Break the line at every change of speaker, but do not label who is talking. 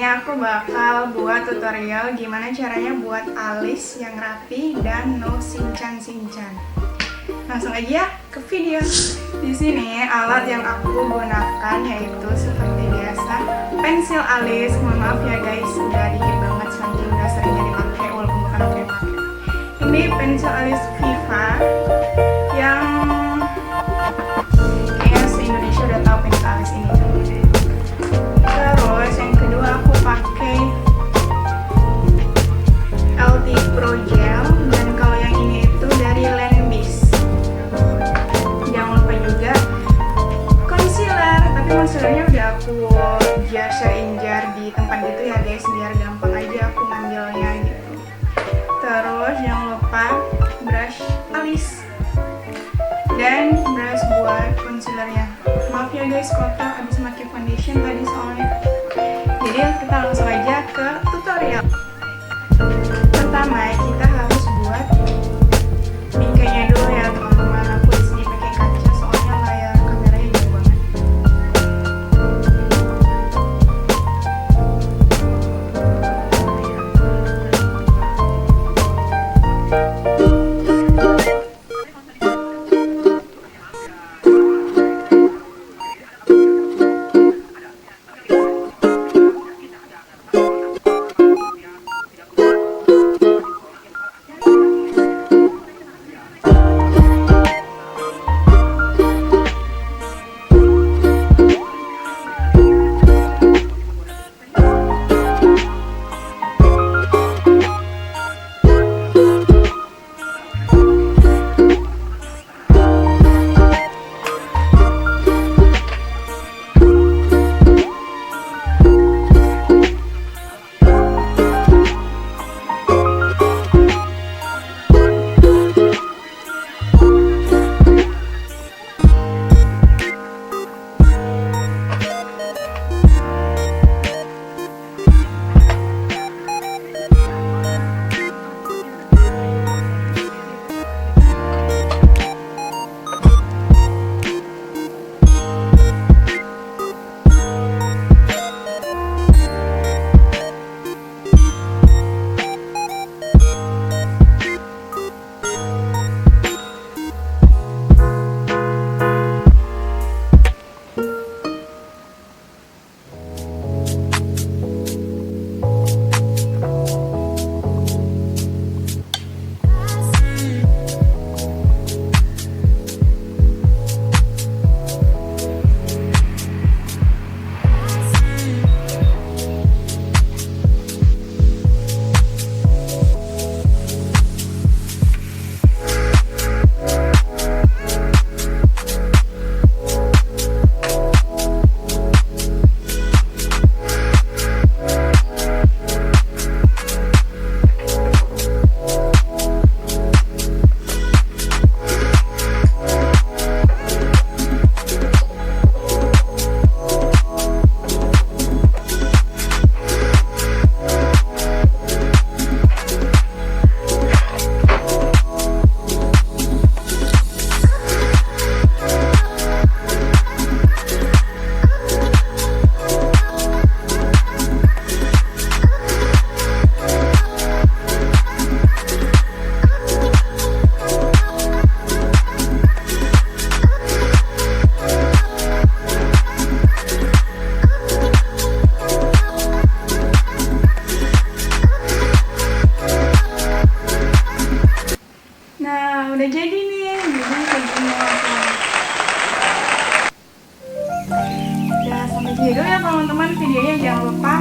aku bakal buat tutorial gimana caranya buat alis yang rapi dan no sinchan-sinchan. Langsung aja ke video. Di sini alat yang aku gunakan yaitu seperti biasa pensil alis. Mohon maaf ya guys, udah dikit banget saking udah seringnya dipakai walaupun bukan aku yang pakai. Ini pensil alis Viva yang kayaknya se-Indonesia udah tahu pensil alis ini. Terus yang kedua aku pakai Pro gel, dan kalau yang ini itu dari jangan lupa juga concealer, tapi concealernya udah aku injar di tempat gitu ya guys, biar gampang aja aku ngambilnya gitu. Terus jangan lupa brush alis dan brush buat concealernya. Maaf ya guys kotor habis pakai foundation tadi soalnya. Jadi kita langsung aja ke tutorial. Pertama kita harus buat bingkainya dulu ya teman-teman. Aku di sini pakai kaca soalnya layar kameranya jauh banget. Udah jadi nih, jadi kayak gini langsung. Ya sampai sini dulu ya teman-teman videonya, jangan lupa